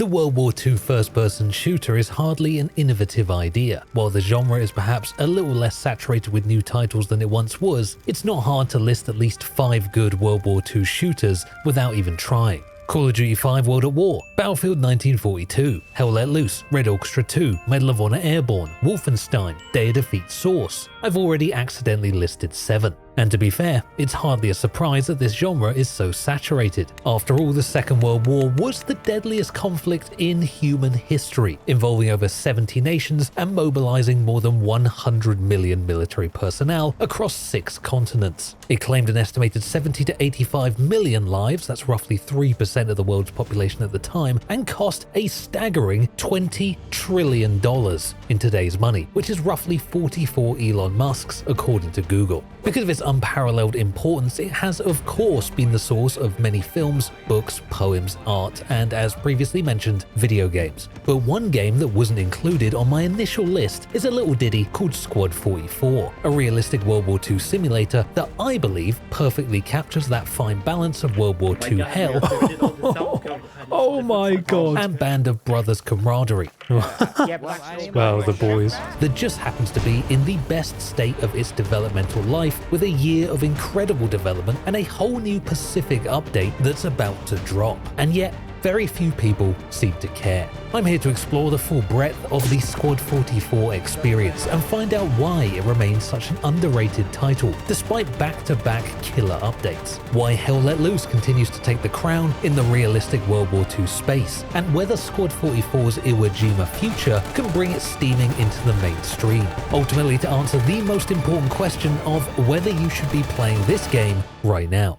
The World War II first-person shooter is hardly an innovative idea. While the genre is perhaps a little less saturated with new titles than it once was, it's not hard to list at least 5 good World War II shooters without even trying. Call of Duty 5 World at War, Battlefield 1942, Hell Let Loose, Red Orchestra 2, Medal of Honor Airborne, Wolfenstein, Day of Defeat Source. I've already accidentally listed 7. And to be fair, it's hardly a surprise that this genre is so saturated. After all, the Second World War was the deadliest conflict in human history, involving over 70 nations and mobilizing more than 100 million military personnel across 6 continents. It claimed an estimated 70 to 85 million lives, that's roughly 3% of the world's population at the time, and cost a staggering $20 trillion in today's money, which is roughly 44 Elon Musks according to Google. Because of its unparalleled importance, it has of course been the source of many films, books, poems, art, and as previously mentioned, video games. But one game that wasn't included on my initial list is a little ditty called Squad 44, a realistic World War II simulator that I believe perfectly captures that fine balance of World War II hell Oh my god. and Band of Brothers camaraderie. Wow, the boys. That just happens to be in the best state of its developmental life, with a year of incredible development and a whole new Pacific update that's about to drop. And yet, very few people seem to care. I'm here to explore the full breadth of the Squad 44 experience and find out why it remains such an underrated title, despite back-to-back killer updates. Why Hell Let Loose continues to take the crown in the realistic World War II space, and whether Squad 44's Iwo Jima future can bring it steaming into the mainstream. Ultimately, to answer the most important question of whether you should be playing this game right now.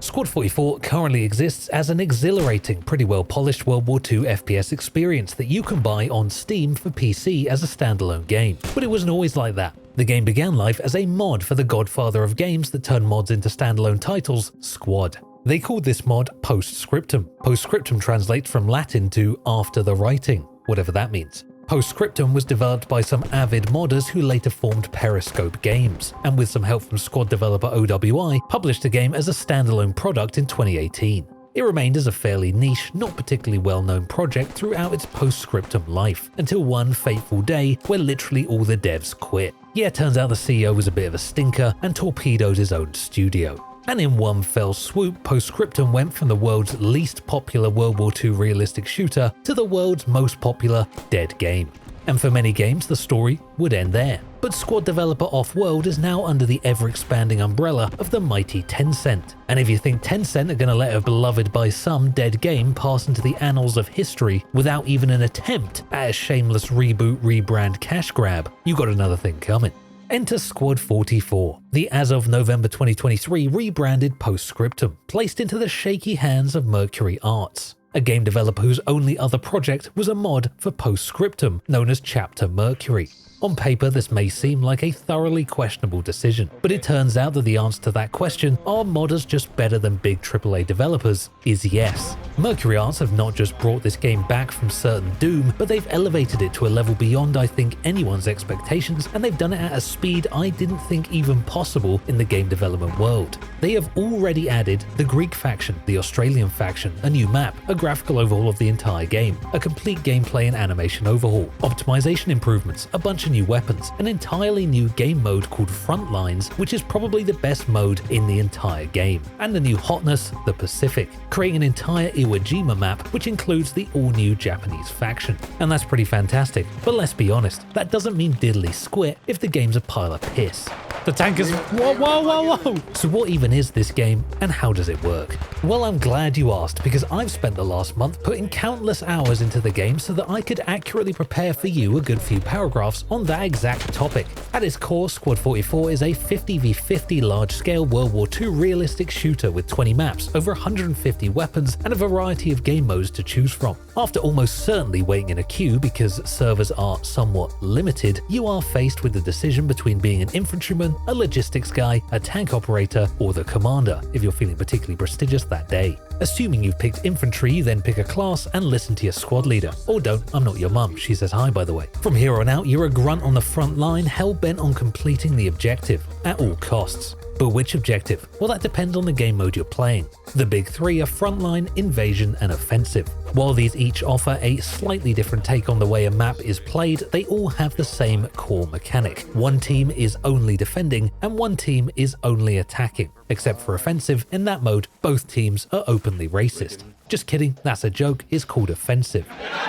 Squad 44 currently exists as an exhilarating, pretty well polished World War II FPS experience that you can buy on Steam for PC as a standalone game. But it wasn't always like that. The game began life as a mod for the godfather of games that turn mods into standalone titles, Squad. They called this mod Post-Scriptum. Post-Scriptum translates from Latin to after the writing, whatever that means. Post-Scriptum was developed by some avid modders who later formed Periscope Games, and with some help from Squad developer WWII, published the game as a standalone product in 2018. It remained as a fairly niche, not particularly well-known project throughout its Post-Scriptum life, until one fateful day where literally all the devs quit. Yeah, turns out the CEO was a bit of a stinker and torpedoed his own studio. And in one fell swoop, Post-Scriptum went from the world's least popular World War II realistic shooter to the world's most popular dead game. And for many games, the story would end there. But Squad developer Off-World is now under the ever-expanding umbrella of the mighty Tencent. And if you think Tencent are going to let a beloved by some dead game pass into the annals of history without even an attempt at a shameless reboot, rebrand, cash grab, you got another thing coming. Enter Squad 44, the as of November 2023 rebranded Post-Scriptum, placed into the shaky hands of Mercury Arts, a game developer whose only other project was a mod for Post-Scriptum known as Chapter Mercury. On paper, this may seem like a thoroughly questionable decision, but it turns out that the answer to that question, are modders just better than big AAA developers, is yes. Mercury Arts have not just brought this game back from certain doom, but they've elevated it to a level beyond I think anyone's expectations, and they've done it at a speed I didn't think even possible in the game development world. They have already added the Greek faction, the Australian faction, a new map, a graphical overhaul of the entire game, a complete gameplay and animation overhaul, optimization improvements, a bunch of new weapons, an entirely new game mode called Frontlines, which is probably the best mode in the entire game, and the new hotness, the Pacific, creating an entire Iwo Jima map which includes the all-new Japanese faction. And that's pretty fantastic, but let's be honest, that doesn't mean diddly squat if the game's a pile of piss. The tank is... Whoa. So what even is this game, and how does it work? Well, I'm glad you asked, because I've spent the last month putting countless hours into the game so that I could accurately prepare for you a good few paragraphs on that exact topic. At its core, Squad 44 is a 50v50 large-scale World War II realistic shooter with 20 maps, over 150 weapons, and a variety of game modes to choose from. After almost certainly waiting in a queue because servers are somewhat limited, you are faced with the decision between being an infantryman, a logistics guy, a tank operator, or the commander, if you're feeling particularly prestigious that day. Assuming you've picked infantry, you then pick a class and listen to your squad leader. Or don't, I'm not your mum, she says hi by the way. From here on out, you're a grunt on the front line, hell-bent on completing the objective, at all costs. But which objective? Well, that depends on the game mode you're playing. The big three are frontline, invasion, and offensive. While these each offer a slightly different take on the way a map is played, they all have the same core mechanic. One team is only defending, and one team is only attacking. Except for offensive, in that mode, both teams are openly racist. Just kidding, that's a joke, it's called offensive.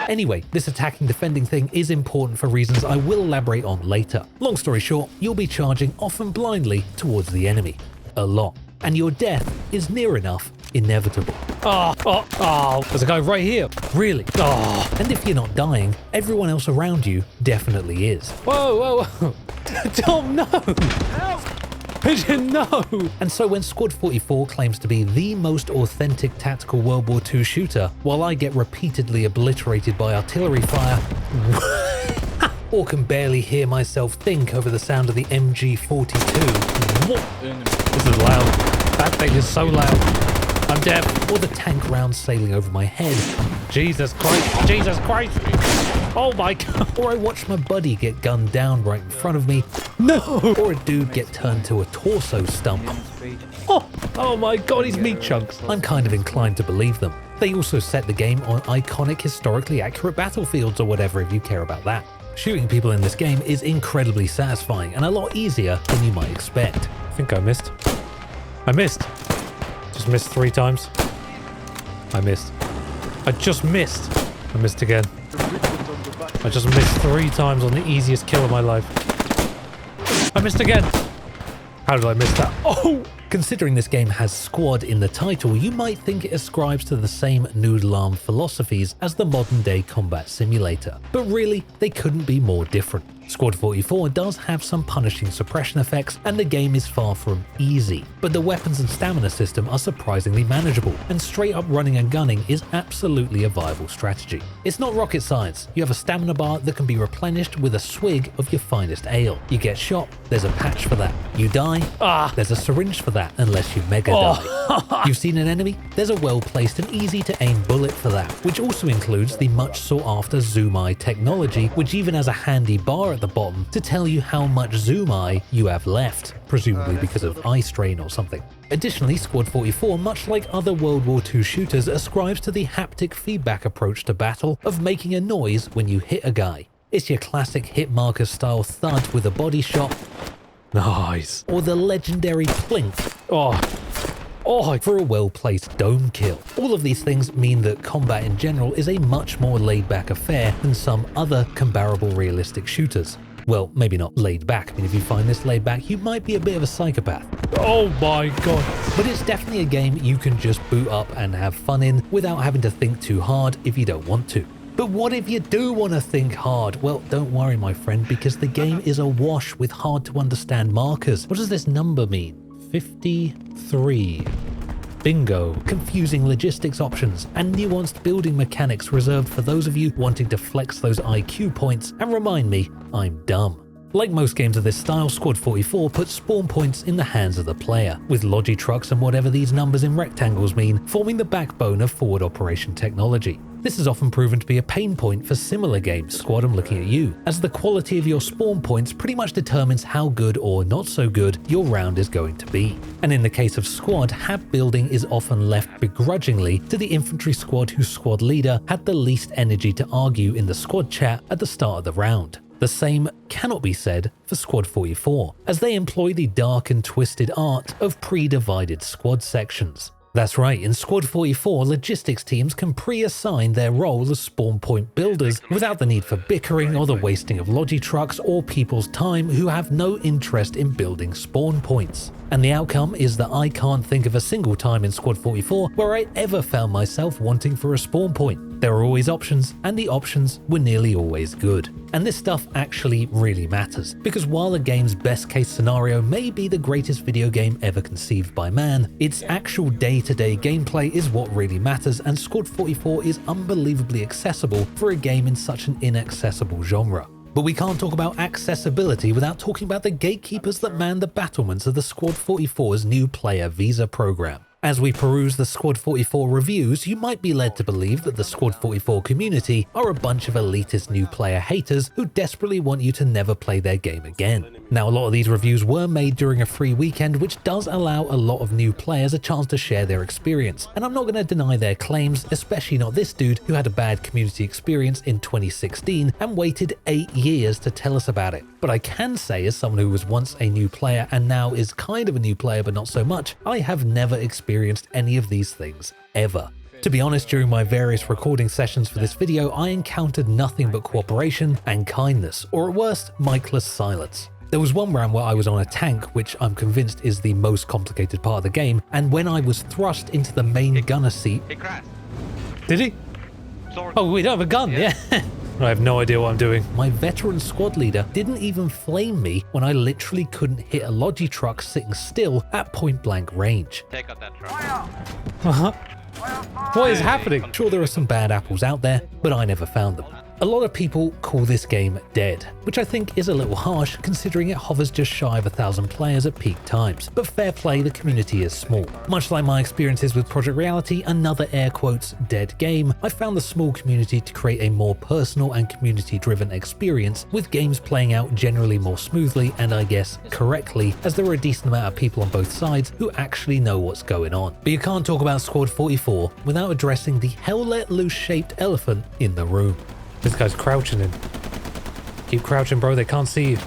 Anyway, this attacking defending thing is important for reasons I will elaborate on later. Long story short, you'll be charging often blindly towards the enemy. A lot. And your death is near enough inevitable. There's a guy right here. Really? And if you're not dying, everyone else around you definitely is. Whoa. Tom, no. Help! Pigeon, no! And so when Squad 44 claims to be the most authentic tactical World War II shooter, while I get repeatedly obliterated by artillery fire, or can barely hear myself think over the sound of the MG42, This is loud. That thing is so loud. I'm deaf. or the tank rounds sailing over my head, Jesus Christ. Jesus Christ. Oh my God. or I watch my buddy get gunned down right in front of me, No. or a dude get turned to a torso stump. Oh my God, he's meat chunks. I'm kind of inclined to believe them. They also set the game on iconic, historically accurate battlefields or whatever if you care about that. Shooting people in this game is incredibly satisfying and a lot easier than you might expect. I think I missed. I missed. Just missed 3 times. I missed. I just missed. I missed again. I just missed 3 times on the easiest kill of my life. I missed again. How did I miss that? Oh! Considering this game has squad in the title, you might think it ascribes to the same noodle arm philosophies as the modern day combat simulator. But really, they couldn't be more different. Squad 44 does have some punishing suppression effects and the game is far from easy, but the weapons and stamina system are surprisingly manageable, and straight up running and gunning is absolutely a viable strategy. It's not rocket science. You have a stamina bar that can be replenished with a swig of your finest ale. You get shot, there's a patch for that. You die, there's a syringe for that, unless you mega die. You've seen an enemy, there's a well-placed and easy to aim bullet for that, which also includes the much sought after zoom eye technology, which even has a handy bar at the bottom to tell you how much zoom eye you have left, presumably because of eye strain or something. Additionally, Squad 44, much like other World War II shooters, ascribes to the haptic feedback approach to battle of making a noise when you hit a guy. It's your classic hit marker style thud with a body shot, Nice. or the legendary plink for a well-placed dome kill. All of these things mean that combat in general is a much more laid-back affair than some other comparable realistic shooters. Well, maybe not laid back. I mean, if you find this laid back, you might be a bit of a psychopath. Oh my God. But it's definitely a game you can just boot up and have fun in without having to think too hard if you don't want to. But what if you do want to think hard? Well, don't worry, my friend, because the game is awash with hard-to-understand markers. What does this number mean? 53. Bingo. Confusing logistics options and nuanced building mechanics reserved for those of you wanting to flex those IQ points and remind me I'm dumb. Like most games of this style, Squad 44 puts spawn points in the hands of the player, with logi trucks and whatever these numbers in rectangles mean forming the backbone of forward operation technology. This has often proven to be a pain point for similar games, Squad, I'm looking at you, as the quality of your spawn points pretty much determines how good or not so good your round is going to be. And in the case of Squad, hab building is often left begrudgingly to the infantry squad whose squad leader had the least energy to argue in the squad chat at the start of the round. The same cannot be said for Squad 44, as they employ the dark and twisted art of pre-divided squad sections. That's right, in Squad 44, logistics teams can pre-assign their role as spawn point builders without the need for bickering or the wasting of logi trucks or people's time who have no interest in building spawn points. And the outcome is that I can't think of a single time in Squad 44 where I ever found myself wanting for a spawn point. There are always options, and the options were nearly always good. And this stuff actually really matters, because while the game's best case scenario may be the greatest video game ever conceived by man, its actual day-to-day gameplay is what really matters, and Squad 44 is unbelievably accessible for a game in such an inaccessible genre. But we can't talk about accessibility without talking about the gatekeepers that man the battlements of the Squad 44's new player visa program. As we peruse the Squad 44 reviews, you might be led to believe that the Squad 44 community are a bunch of elitist new player haters who desperately want you to never play their game again. Now, a lot of these reviews were made during a free weekend, which does allow a lot of new players a chance to share their experience, and I'm not going to deny their claims, especially not this dude who had a bad community experience in 2016 and waited 8 years to tell us about it. But I can say, as someone who was once a new player and now is kind of a new player but not so much, I have never experienced any of these things, ever. To be honest, during my various recording sessions for this video, I encountered nothing but cooperation and kindness, or at worst, mic-less silence. There was one round where I was on a tank, which I'm convinced is the most complicated part of the game, and when I was thrust into the main gunner seat... He crashed. Did he? Oh, we don't have a gun, yeah. I have no idea what I'm doing. My veteran squad leader didn't even flame me when I literally couldn't hit a Logi truck sitting still at point blank range. Take out that truck. What is happening? Sure, there are some bad apples out there, but I never found them. A lot of people call this game dead, which I think is a little harsh considering it hovers just shy of 1,000 players at peak times, but fair play, the community is small. Much like my experiences with Project Reality, another air quotes dead game, I found the small community to create a more personal and community-driven experience, with games playing out generally more smoothly and I guess correctly, as there are a decent amount of people on both sides who actually know what's going on. But you can't talk about Squad 44 without addressing the hell let loose shaped elephant in the room. This guy's crouching in. Keep crouching, bro. They can't see you.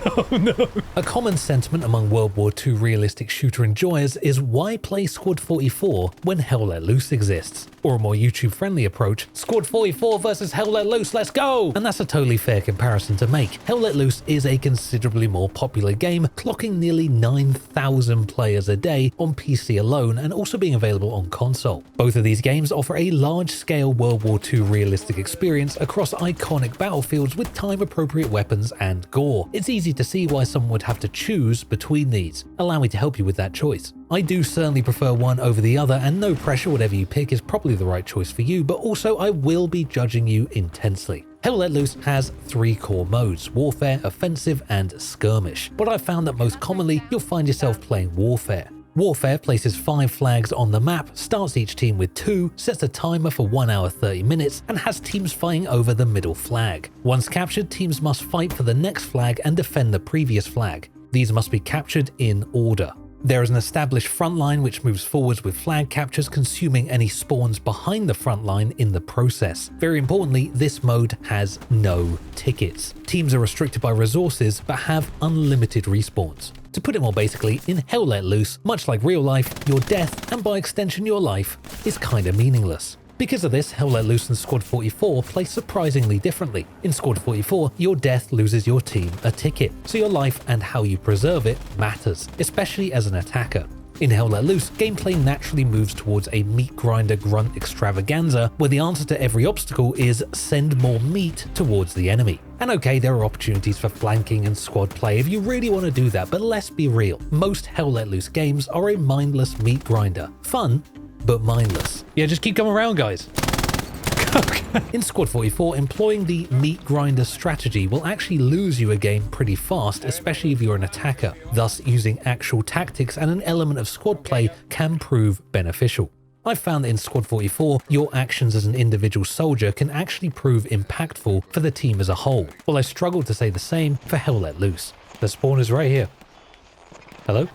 Oh no. A common sentiment among World War II realistic shooter enjoyers is why play Squad 44 when Hell Let Loose exists? Or a more YouTube-friendly approach, Squad 44 versus Hell Let Loose, let's go! And that's a totally fair comparison to make. Hell Let Loose is a considerably more popular game, clocking nearly 9,000 players a day on PC alone and also being available on console. Both of these games offer a large-scale World War II realistic experience across iconic battlefields with time-appropriate weapons and gore. It's easy to see why someone would have to choose between these. Allow me to help you with that choice. I do certainly prefer one over the other, and no pressure, whatever you pick is probably the right choice for you, but also I will be judging you intensely. Hell Let Loose has 3 core modes: Warfare, Offensive, and Skirmish, but I've found that most commonly you'll find yourself playing Warfare. Warfare places 5 flags on the map, starts each team with 2, sets a timer for 1 hour 30 minutes, and has teams fighting over the middle flag. Once captured, teams must fight for the next flag and defend the previous flag. These must be captured in order. There is an established front line which moves forwards with flag captures, consuming any spawns behind the front line in the process. Very importantly, this mode has no tickets. Teams are restricted by resources but have unlimited respawns. To put it more basically, in Hell Let Loose, much like real life, your death, and by extension your life, is kinda meaningless. Because of this, Hell Let Loose and Squad 44 play surprisingly differently. In Squad 44, your death loses your team a ticket, so your life and how you preserve it matters, especially as an attacker. In Hell Let Loose, gameplay naturally moves towards a meat grinder grunt extravaganza, where the answer to every obstacle is send more meat towards the enemy. And okay, there are opportunities for flanking and squad play if you really want to do that, but let's be real. Most Hell Let Loose games are a mindless meat grinder. Fun, but mindless. Yeah, just keep coming around, guys. In Squad 44, employing the meat grinder strategy will actually lose you a game pretty fast, especially if you're an attacker. Thus, using actual tactics and an element of squad play can prove beneficial. I've found that in Squad 44, your actions as an individual soldier can actually prove impactful for the team as a whole, while I struggle to say the same for Hell Let Loose. The spawn is right here. Hello?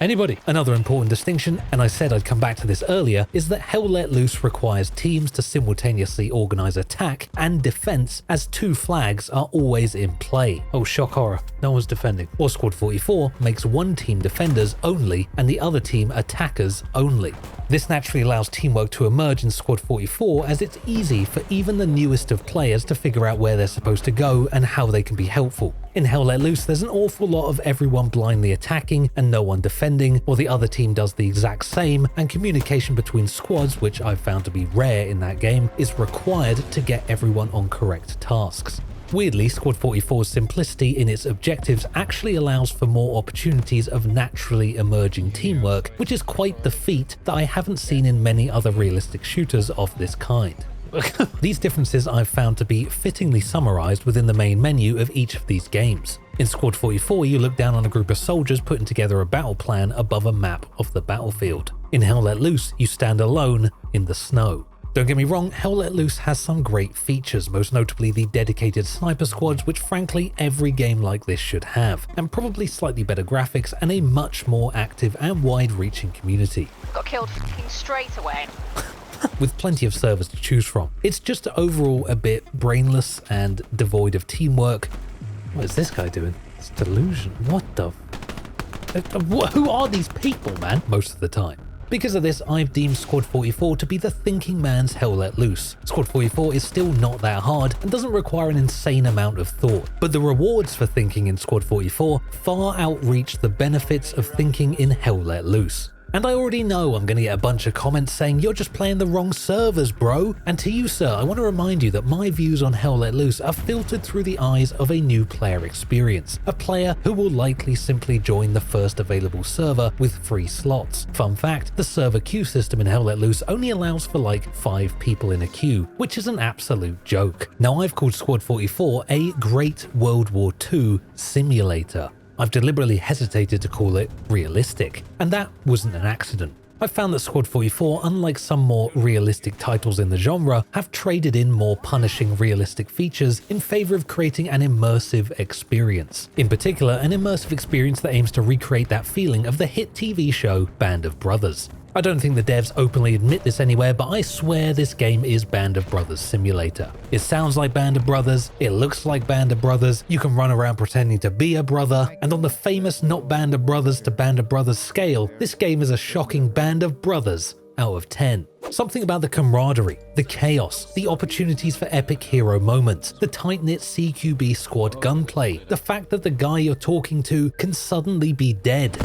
Anybody? Another important distinction, and I said I'd come back to this earlier, is that Hell Let Loose requires teams to simultaneously organize attack and defense, as 2 flags are always in play. Oh, shock horror. No one's defending. Or Squad 44 makes one team defenders only and the other team attackers only. This naturally allows teamwork to emerge in Squad 44, as it's easy for even the newest of players to figure out where they're supposed to go and how they can be helpful. In Hell Let Loose, there's an awful lot of everyone blindly attacking and no one defending, or the other team does the exact same, and communication between squads, which I've found to be rare in that game, is required to get everyone on correct tasks. Weirdly, Squad 44's simplicity in its objectives actually allows for more opportunities of naturally emerging teamwork, which is quite the feat that I haven't seen in many other realistic shooters of this kind. These differences I've found to be fittingly summarized within the main menu of each of these games. In Squad 44, you look down on a group of soldiers putting together a battle plan above a map of the battlefield. In Hell Let Loose, you stand alone in the snow. Don't get me wrong, Hell Let Loose has some great features, most notably the dedicated sniper squads, which frankly every game like this should have, and probably slightly better graphics and a much more active and wide-reaching community. Got killed f***ing straight away. With plenty of servers to choose from. It's just overall a bit brainless and devoid of teamwork. What is this guy doing? It's delusion. What the... Who are these people, man? Most of the time. Because of this, I've deemed Squad 44 to be the thinking man's Hell Let Loose. Squad 44 is still not that hard and doesn't require an insane amount of thought, but the rewards for thinking in Squad 44 far outreach the benefits of thinking in Hell Let Loose. And I already know I'm going to get a bunch of comments saying you're just playing the wrong servers, bro. And to you, sir, I want to remind you that my views on Hell Let Loose are filtered through the eyes of a new player experience. A player who will likely simply join the first available server with free slots. Fun fact, the server queue system in Hell Let Loose only allows for like 5 people in a queue, which is an absolute joke. Now, I've called Squad 44 a great World War II simulator. I've deliberately hesitated to call it realistic, and that wasn't an accident. I've found that Squad 44, unlike some more realistic titles in the genre, have traded in more punishing realistic features in favor of creating an immersive experience. In particular, an immersive experience that aims to recreate that feeling of the hit TV show Band of Brothers. I don't think the devs openly admit this anywhere, but I swear this game is Band of Brothers Simulator. It sounds like Band of Brothers, it looks like Band of Brothers, you can run around pretending to be a brother, and on the famous not Band of Brothers to Band of Brothers scale, this game is a shocking Band of Brothers out of 10. Something about the camaraderie, the chaos, the opportunities for epic hero moments, the tight-knit CQB squad gunplay, the fact that the guy you're talking to can suddenly be dead.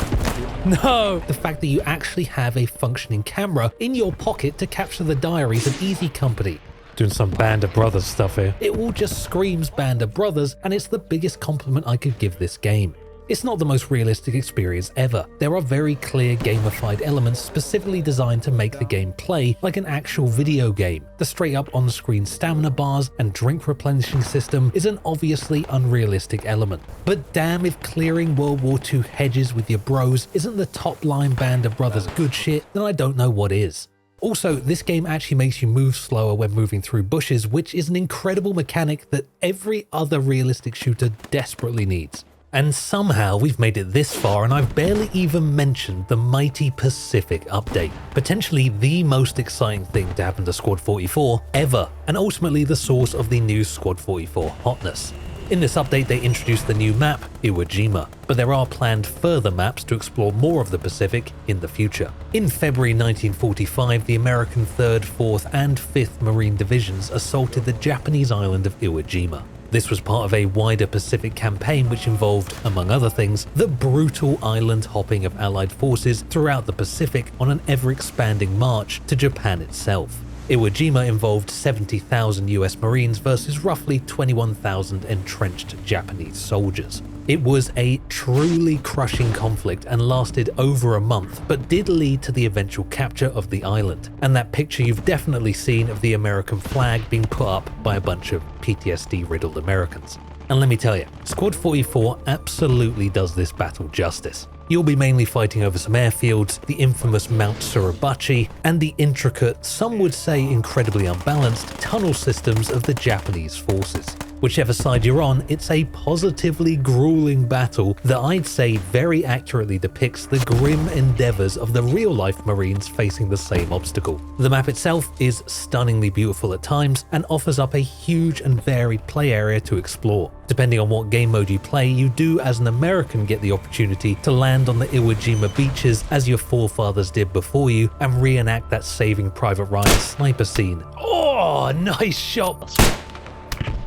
No! The fact that you actually have a functioning camera in your pocket to capture the diaries of Easy Company. Doing some Band of Brothers stuff here. It all just screams Band of Brothers, and it's the biggest compliment I could give this game. It's not the most realistic experience ever. There are very clear gamified elements specifically designed to make the game play like an actual video game. The straight up on-screen stamina bars and drink replenishing system is an obviously unrealistic element. But damn if clearing World War II hedges with your bros isn't the top line Band of Brothers good shit, then I don't know what is. Also, this game actually makes you move slower when moving through bushes, which is an incredible mechanic that every other realistic shooter desperately needs. And somehow we've made it this far and I've barely even mentioned the mighty Pacific update. Potentially the most exciting thing to happen to Squad 44 ever, and ultimately the source of the new Squad 44 hotness. In this update they introduced the new map, Iwo Jima, but there are planned further maps to explore more of the Pacific in the future. In February 1945, the American 3rd, 4th and 5th Marine Divisions assaulted the Japanese island of Iwo Jima. This was part of a wider Pacific campaign which involved, among other things, the brutal island hopping of Allied forces throughout the Pacific on an ever-expanding march to Japan itself. Iwo Jima involved 70,000 US Marines versus roughly 21,000 entrenched Japanese soldiers. It was a truly crushing conflict and lasted over a month, but did lead to the eventual capture of the island. And that picture you've definitely seen of the American flag being put up by a bunch of PTSD-riddled Americans. And let me tell you, Squad 44 absolutely does this battle justice. You'll be mainly fighting over some airfields, the infamous Mount Suribachi, and the intricate, some would say incredibly unbalanced, tunnel systems of the Japanese forces. Whichever side you're on, it's a positively grueling battle that I'd say very accurately depicts the grim endeavors of the real-life Marines facing the same obstacle. The map itself is stunningly beautiful at times and offers up a huge and varied play area to explore. Depending on what game mode you play, you do as an American get the opportunity to land on the Iwo Jima beaches as your forefathers did before you and reenact that Saving Private Ryan sniper scene. Oh, nice shot!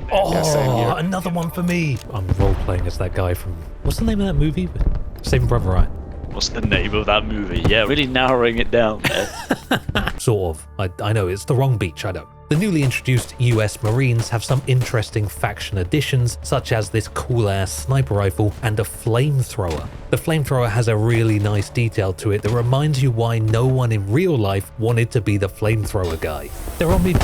Oh, another one for me. I'm role-playing as that guy from... What's the name of that movie? Saving Private Ryan. What's the name of that movie? Yeah, really narrowing it down there. Sort of. I know, it's the wrong beach, I know. The newly introduced US Marines have some interesting faction additions, such as this cool-ass sniper rifle and a flamethrower. The flamethrower has a really nice detail to it that reminds you why no one in real life wanted to be the flamethrower guy. They're on me.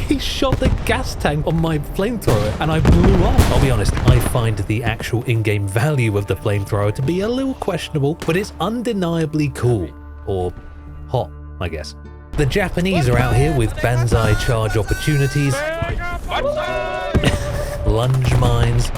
He shot the gas tank on my flamethrower and I blew up. I'll be honest, I find the actual in-game value of the flamethrower to be a little questionable, but it's undeniably cool. Or hot, I guess. The Japanese are out here with banzai charge opportunities, lunge mines.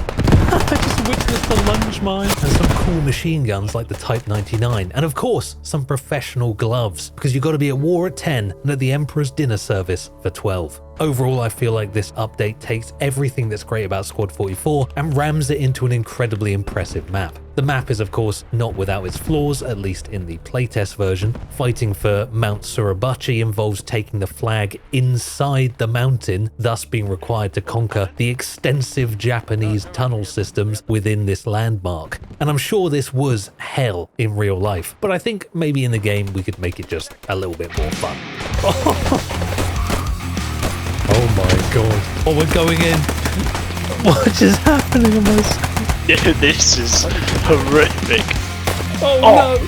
I just witnessed the lunge mine, and some cool machine guns like the Type 99, and of course some professional gloves, because you've got to be at war at 10 and at the Emperor's dinner service for 12. Overall, I feel like this update takes everything that's great about Squad 44 and rams it into an incredibly impressive map. The map is of course not without its flaws, at least in the playtest version. Fighting for Mount Suribachi involves taking the flag inside the mountain, thus being required to conquer the extensive Japanese tunnel systems within this landmark. And I'm sure this was hell in real life, but I think maybe in the game we could make it just a little bit more fun. Oh my god. Oh, we're going in. What is happening on my screen? Yeah, this is horrific. Oh no!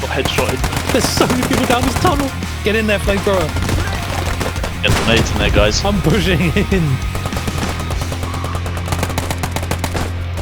Got headshotted. There's so many people down this tunnel. Get in there, flamethrower. Get the nades in there, guys. I'm pushing in.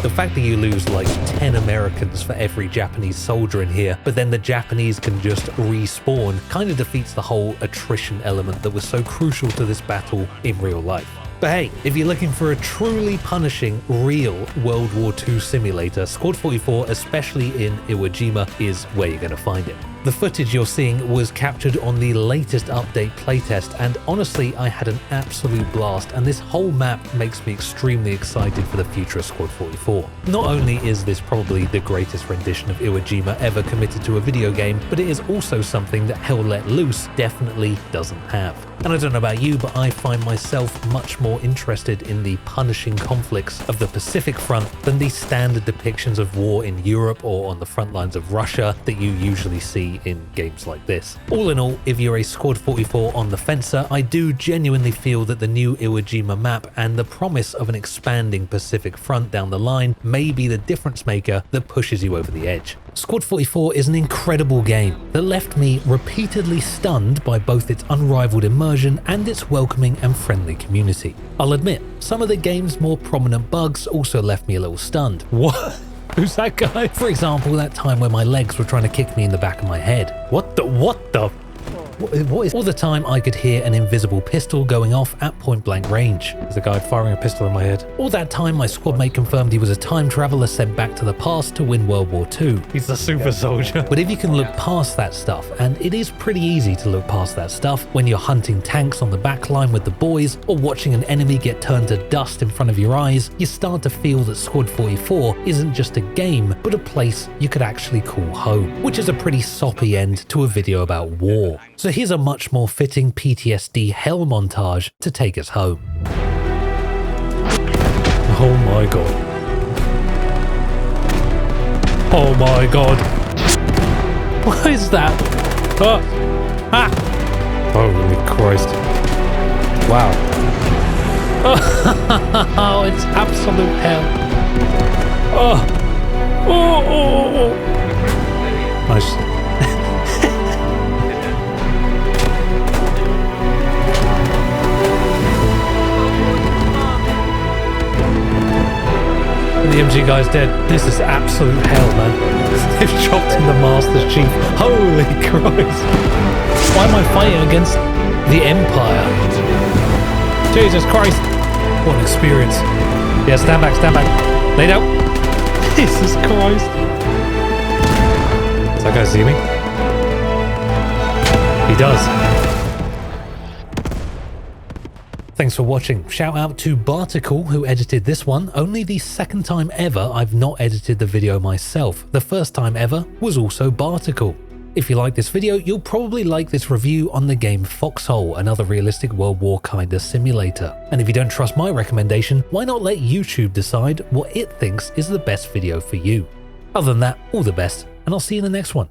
The fact that you lose like 10 Americans for every Japanese soldier in here, but then the Japanese can just respawn, kind of defeats the whole attrition element that was so crucial to this battle in real life. But hey, if you're looking for a truly punishing, real World War II simulator, Squad 44, especially in Iwo Jima, is where you're going to find it. The footage you're seeing was captured on the latest update playtest, and honestly, I had an absolute blast, and this whole map makes me extremely excited for the future of Squad 44. Not only is this probably the greatest rendition of Iwo Jima ever committed to a video game, but it is also something that Hell Let Loose definitely doesn't have. And I don't know about you, but I find myself much more interested in the punishing conflicts of the Pacific Front than the standard depictions of war in Europe or on the front lines of Russia that you usually see in games like this. All in all, if you're a Squad 44 on the fencer, I do genuinely feel that the new Iwo Jima map and the promise of an expanding Pacific Front down the line may be the difference maker that pushes you over the edge. Squad 44 is an incredible game that left me repeatedly stunned by both its unrivaled immersion and its welcoming and friendly community. I'll admit, some of the game's more prominent bugs also left me a little stunned. What? Who's that guy? For example, that time where my legs were trying to kick me in the back of my head. What the? What is all the time I could hear an invisible pistol going off at point blank range. There's a guy firing a pistol in my head. All that time my squad mate confirmed he was a time traveler sent back to the past to win World War II. He's a super soldier. But if you can look past that stuff, and it is pretty easy to look past that stuff when you're hunting tanks on the back line with the boys or watching an enemy get turned to dust in front of your eyes, you start to feel that Squad 44 isn't just a game, but a place you could actually call home, which is a pretty soppy end to a video about war. So here's a much more fitting PTSD hell montage to take us home. Oh my god. Oh my god. What is that? Ah! Ah! Holy Christ. Wow. Oh, it's absolute hell. Oh! Oh! Oh! Oh! Nice. The MG guy's dead. This is absolute hell, man. They've chopped in the Master's Chief. Holy Christ. Why am I fighting against the Empire? Jesus Christ. What an experience. Yeah, stand back, stand back. Lay down. Jesus Christ. Does that guy see me? He does. Thanks for watching. Shout out to Barticle who edited this one. Only the second time ever I've not edited the video myself. The first time ever was also Barticle. If you like this video, you'll probably like this review on the game Foxhole, another realistic World War kinda simulator. And if you don't trust my recommendation, why not let YouTube decide what it thinks is the best video for you? Other than that, all the best, and I'll see you in the next one.